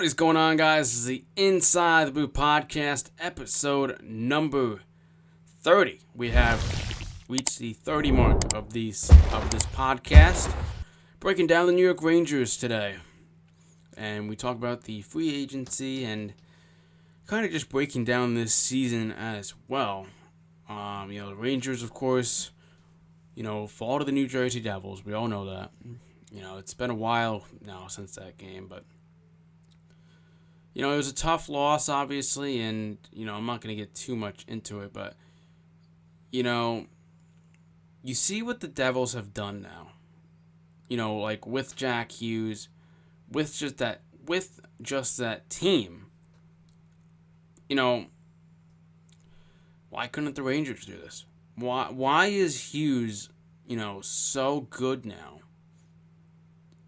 What is going on, guys? This is the Inside the Blue podcast, episode number 30. We have reached the 30 mark of this podcast, breaking down the New York Rangers today. And we talk about the free agency and kind of just breaking down this season as well. The Rangers, of course, fall to the New Jersey Devils. We all know that. It's been a while now since that game, but it was a tough loss, obviously, and, I'm not going to get too much into it, but, you see what the Devils have done now. Like with Jack Hughes, with just that team. Why couldn't the Rangers do this? Why is Hughes, so good now?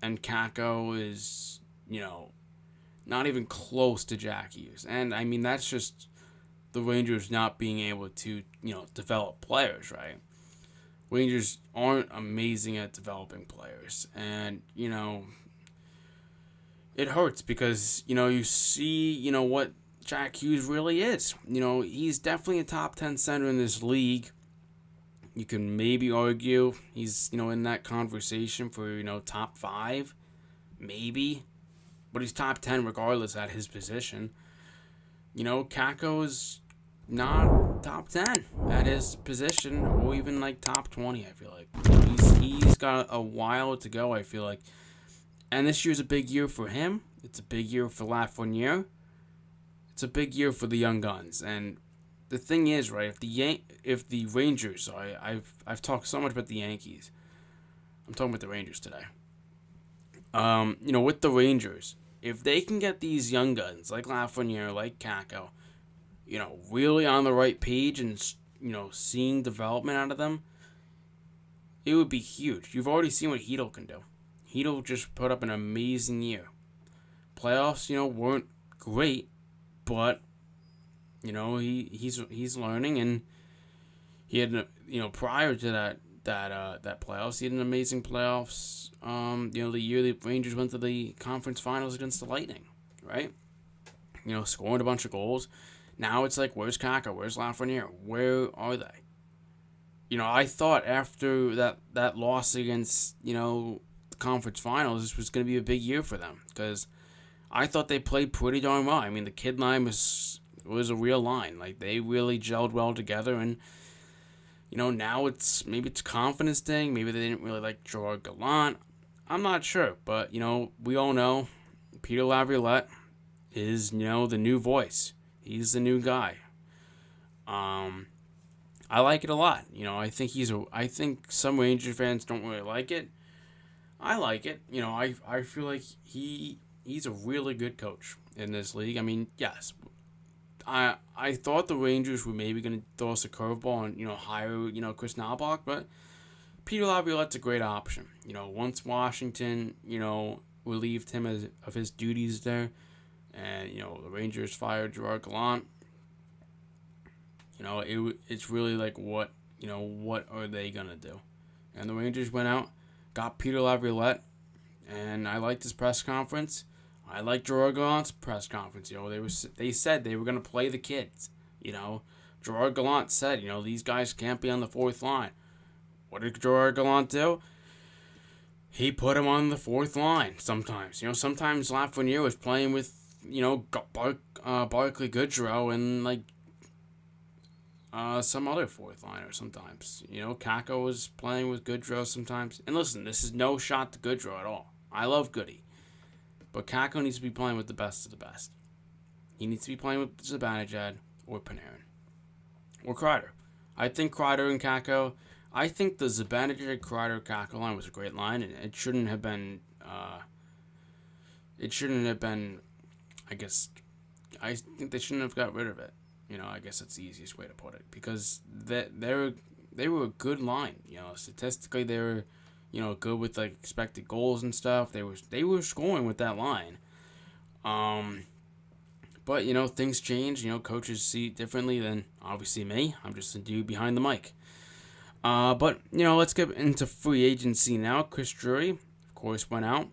And Kakko is, not even close to Jack Hughes. And, that's just the Rangers not being able to, develop players, right? Rangers aren't amazing at developing players. And, it hurts because, you see, what Jack Hughes really is. He's definitely a top 10 center in this league. You can maybe argue he's, in that conversation for, top 5, maybe. But he's top 10 regardless at his position. Kakko is not top 10 at his position, or even like top 20, I feel like. He's got a while to go, I feel like. And this year's a big year for him. It's a big year for Lafreniere. It's a big year for the young guns. And the thing is, right, if the Rangers, I've talked so much about the Yankees. I'm talking about the Rangers today. With the Rangers, if they can get these young guns like Lafreniere, like Kakko, really on the right page and, seeing development out of them, it would be huge. You've already seen what Hedl can do. Hedl just put up an amazing year. Playoffs, weren't great, but, he's learning, and he had, prior to that playoffs, he had an amazing playoffs. The year the Rangers went to the conference finals against the Lightning, right? Scoring a bunch of goals. Now it's like, where's Kakko? Where's Lafreniere? Where are they? I thought after that loss against, the conference finals, this was going to be a big year for them, because I thought they played pretty darn well. The kid line was a real line. Like, they really gelled well together, and now it's confidence thing. Maybe they didn't really like Gerard Gallant. I'm not sure, but we all know Peter Laviolette is the new voice. He's the new guy. I like it a lot. I think some Ranger fans don't really like it. I like it. I feel like he's a really good coach in this league. Yes. I thought the Rangers were maybe going to throw us a curveball and, hire, Chris Knobloch, but Peter Laviolette's a great option. Once Washington, relieved him of his duties there, and, the Rangers fired Gerard Gallant, it's really like, what are they going to do? And the Rangers went out, got Peter Laviolette, and I liked his press conference. I like Gerard Gallant's press conference. They said they were going to play the kids. Gerard Gallant said, these guys can't be on the fourth line. What did Gerard Gallant do? He put him on the fourth line sometimes. Sometimes Lafreniere was playing with, Barclay Goodrow and, like, some other fourth liner sometimes. Kakko was playing with Goodrow sometimes. And listen, this is no shot to Goodrow at all. I love Goody. But Kakko needs to be playing with the best of the best. He needs to be playing with Zibanejad or Panarin. Or Kreider. I think Kreider and Kakko... I think the Zibanejad-Kreider-Kakko line was a great line, and it shouldn't have been... I guess... I think they shouldn't have got rid of it. I guess that's the easiest way to put it. Because they were a good line. Statistically, they were... good with, like, expected goals and stuff. They were scoring with that line. But, things change. Coaches see it differently than, obviously, me. I'm just a dude behind the mic. But, let's get into free agency now. Chris Drury, of course, went out.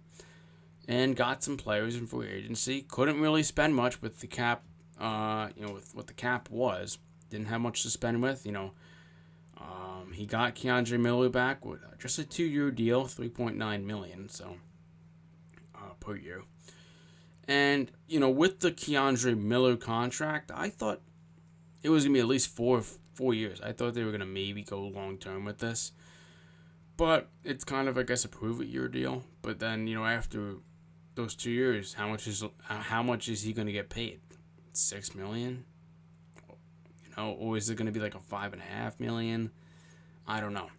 and got some players in free agency. Couldn't really spend much with the cap, with what the cap was. Didn't have much to spend with, He got Keandre Miller back with just a 2-year deal, $3.9 million, so per year. And with the Keandre Miller contract, I thought it was gonna be at least four years. I thought they were gonna maybe go long term with this, but it's kind of, I guess, a prove-it-year deal. But then after those 2 years, how much is he gonna get paid? $6 million, or is it gonna be like a $5.5 million? I don't know.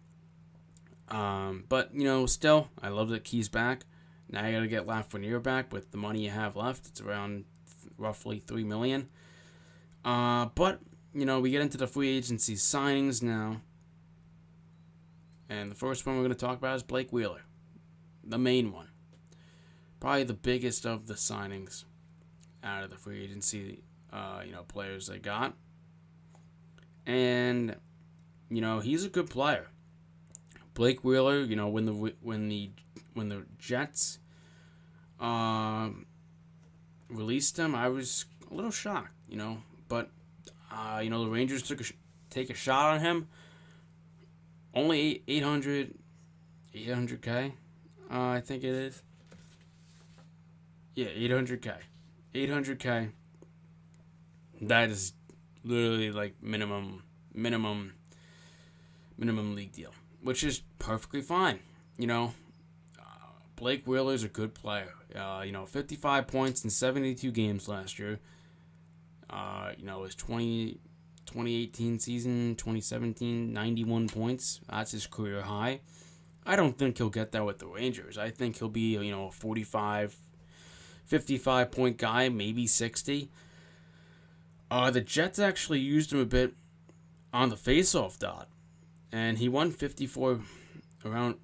But still, I love that Key's back. Now you gotta get Lafreniere back with the money you have left. It's around roughly $3 million. But we get into the free agency signings now, and the first one we're gonna talk about is Blake Wheeler, the main one, probably the biggest of the signings out of the free agency, players they got, and he's a good player. Blake Wheeler, when the Jets released him, I was a little shocked, but the Rangers take a shot on him. Only 800K, I think it is. Yeah, 800K. That is literally like minimum league deal, which is perfectly fine. Blake Wheeler's a good player. 55 points in 72 games last year. His 2018 season, 2017, 91 points. That's his career high. I don't think he'll get that with the Rangers. I think he'll be, a 45, 55 point guy, maybe 60. The Jets actually used him a bit on the faceoff dot, and he won 54 around.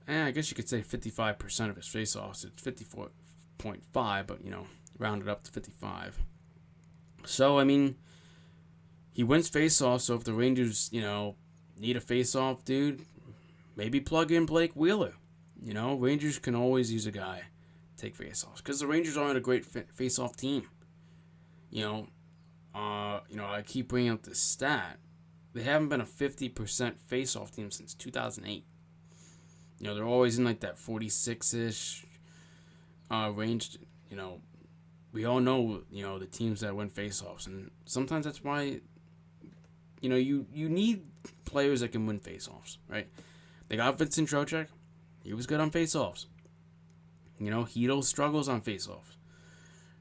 I guess you could say 55% of his faceoffs. It's 54.5, but rounded up to 55. So he wins faceoffs. So if the Rangers need a faceoff dude, maybe plug in Blake Wheeler. Rangers can always use a guy to take faceoffs because the Rangers aren't a great faceoff team. I keep bringing up this stat. They haven't been a 50% faceoff team since 2008. They're always in like that 46-ish range. We all know, the teams that win faceoffs, and sometimes that's why, you need players that can win faceoffs, right? They got Vincent Trocheck. He was good on faceoffs. Hito struggles on faceoffs.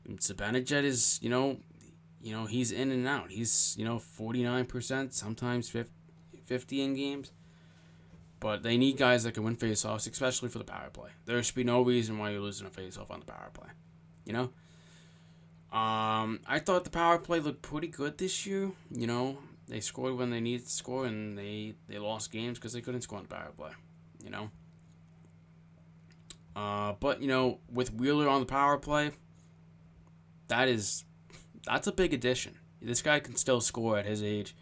Zibanejad is, he's in and out. He's, 49%, sometimes 50 in games. But they need guys that can win faceoffs, especially for the power play. There should be no reason why you're losing a faceoff on the power play. I thought the power play looked pretty good this year. They scored when they needed to score, and they lost games because they couldn't score on the power play. But with Wheeler on the power play, that's a big addition. This guy can still score at his age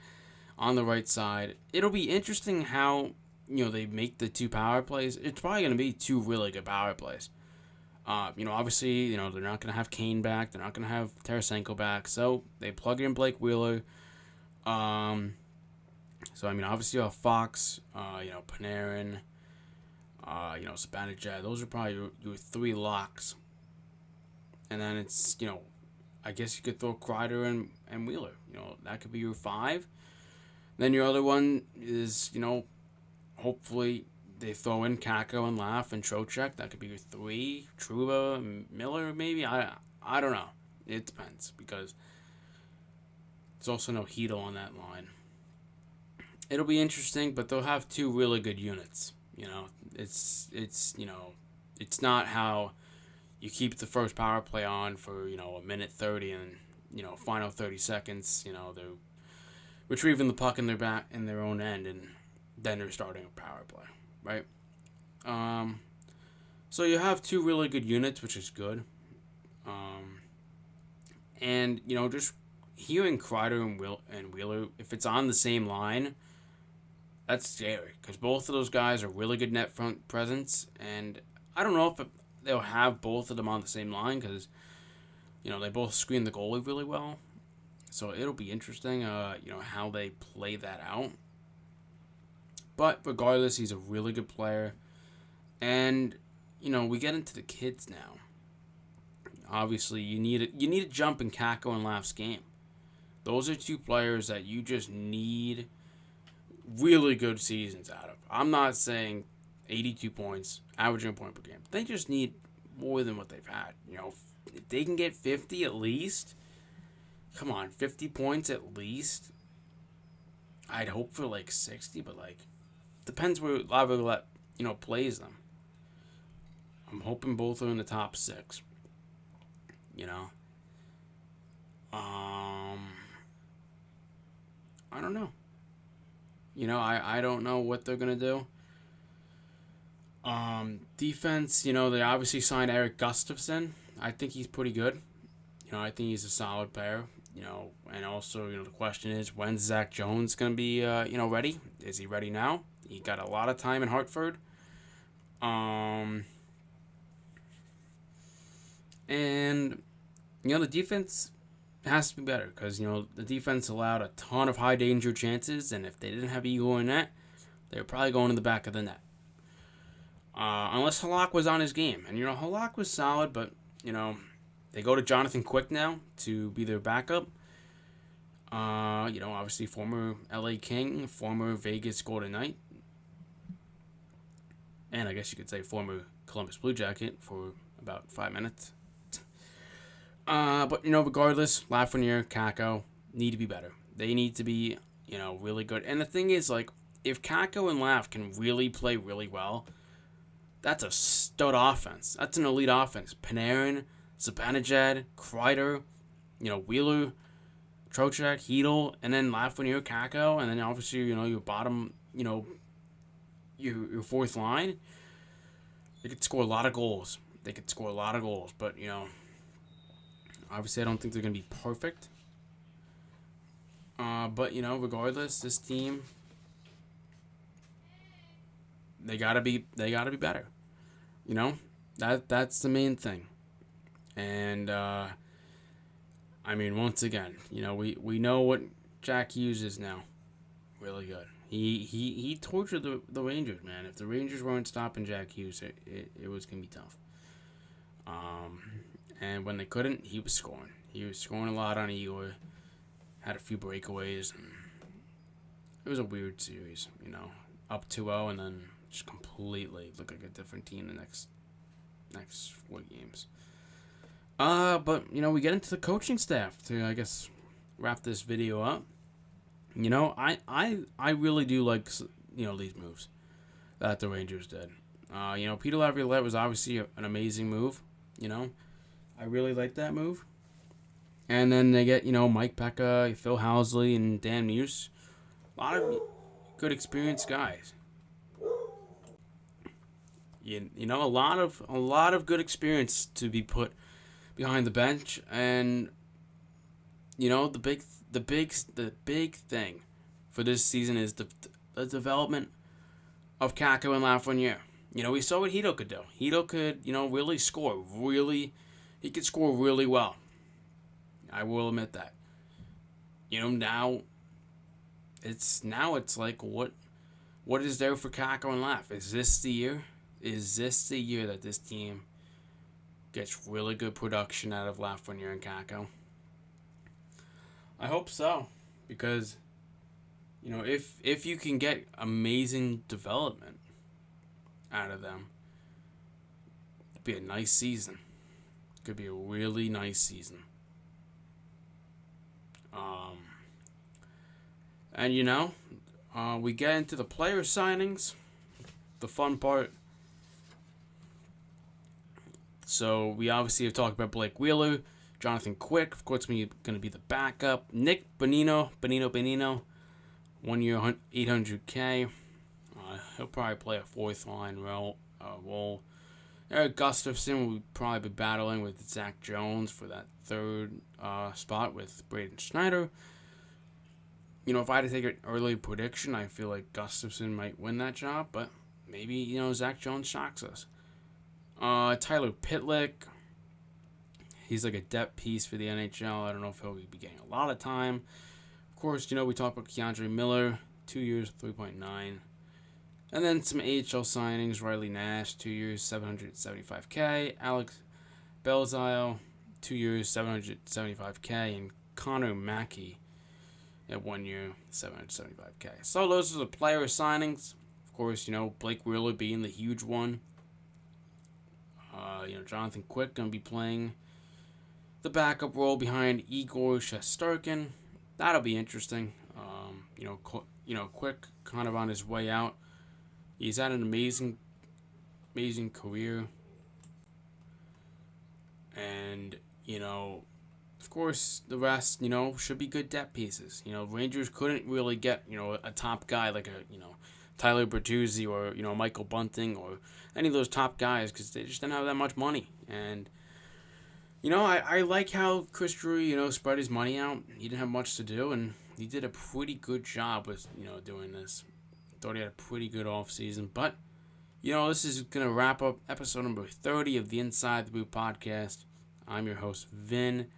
on the right side. It'll be interesting how they make the two power plays. It's probably going to be two really good power plays. Obviously, they're not going to have Kane back. They're not going to have Tarasenko back. So they plug in Blake Wheeler. Obviously you have Fox, Panarin, Zibanejad. Those are probably your three locks. And then it's, I guess you could throw Kreider and Wheeler. That could be your 5. Then your other one is, hopefully they throw in Kakko and Laugh and Trocheck. That could be your 3. Trouba, Miller, maybe. I don't know. It depends because there's also no Hito on that line. It'll be interesting, but they'll have 2 really good units. It's not how you keep the first power play on for a minute 30 and final 30 seconds. They're retrieving the puck in their own end, and then they're starting a power play, right? So you have 2 really good units, which is good. And just hearing Kreider and Wheeler, if it's on the same line, that's scary because both of those guys are really good net front presence, and I don't know if they'll have both of them on the same line because, they both screen the goalie really well. So it'll be interesting, how they play that out. But regardless, he's a really good player. And, we get into the kids now. Obviously, you need a jump in Kakko and Laf's game. Those are two players that you just need really good seasons out of. I'm not saying 82 points, averaging a point per game. They just need more than what they've had. If they can get 50 at least, come on, 50 points at least. I'd hope for 60, but depends where Laviolette, plays them. I'm hoping both are in the top 6. I don't know. I don't know what they're going to do. Defense, they obviously signed Eric Gustafson. I think he's pretty good. I think he's a solid player. And also, the question is, when's Zach Jones going to be, ready? Is he ready now? He got a lot of time in Hartford. And, the defense has to be better because, the defense allowed a ton of high danger chances, and if they didn't have Igor in net, they were probably going to the back of the net. Unless Halak was on his game. And, Halak was solid, but, they go to Jonathan Quick now to be their backup. Obviously former LA King, former Vegas Golden Knight. And I guess you could say former Columbus Blue Jacket for about 5 minutes. But, regardless, Lafreniere, Kakko need to be better. They need to be, really good. And the thing is, if Kakko and Laf can really play really well, that's a stud offense. That's an elite offense. Panarin, Zibanejad, Kreider, Wheeler, Trocheck, Hedl, and then Lafreniere, Kakko, and then obviously, your bottom, your fourth line. They could score a lot of goals. But, obviously I don't think they're going to be perfect. But, regardless, this team, they gotta be better. That's the main thing. And once again, we know what Jack Hughes is now. Really good. He tortured the Rangers, man. If the Rangers weren't stopping Jack Hughes, it was gonna be tough. And when they couldn't, he was scoring. He was scoring a lot on Igor. Had a few breakaways. And it was a weird series, up 2-0 and then just completely look like a different team the next 4 games. But we get into the coaching staff to, I guess, wrap this video up. I really do like these moves that the Rangers did. Peter Laviolette was obviously an amazing move. I really like that move. And then they get Mike Pekka, Phil Housley, and Dan Muse. A lot of good experienced guys. A lot of good experience to be put behind the bench, and the big thing for this season is the development of Kakko and Lafreniere. We saw what Hedl could do. Hedl could really score. He could score really well. I will admit that. Now it's like what is there for Kakko and Laf? Is this the year? Is this the year that this team gets really good production out of Lafreniere and Kakko? I hope so, because if you can get amazing development out of them, it'd be a nice season. It could be a really nice season. And we get into the player signings, the fun part. So we obviously have talked about Blake Wheeler, Jonathan Quick, of course, going to be the backup. Nick Bonino, 1 year, $800K. He'll probably play a fourth line role. Eric Gustafson will probably be battling with Zach Jones for that third spot with Braden Schneider. If I had to take an early prediction, I feel like Gustafson might win that job, but maybe, Zach Jones shocks us. Tyler Pitlick. He's like a depth piece for the NHL. I don't know if he'll be getting a lot of time. Of course, we talked about Keandre Miller, 2 years, 3.9. And then some AHL signings. Riley Nash, 2 years, $775K. Alex Belzile, 2 years, $775K. And Connor Mackey at 1 year, $775K. So those are the player signings. Of course, Blake Wheeler being the huge one. Jonathan Quick going to be playing the backup role behind Igor Shesterkin. That'll be interesting. Quick kind of on his way out. He's had an amazing career. And, of course, the rest, should be good depth pieces. Rangers couldn't really get, a top guy like Tyler Bertuzzi or, Michael Bunting or any of those top guys because they just didn't have that much money. And, I like how Chris Drury, spread his money out. He didn't have much to do, and he did a pretty good job with, doing this. Thought he had a pretty good offseason. But, this is going to wrap up episode number 30 of the Inside the Boot podcast. I'm your host, Vin.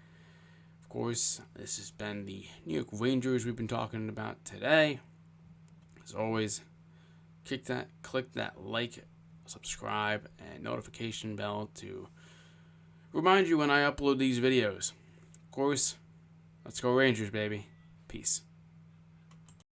Of course, this has been the New York Rangers we've been talking about today. As always, click that like, subscribe, and notification bell to remind you when I upload these videos. Of course, let's go Rangers, baby. Peace.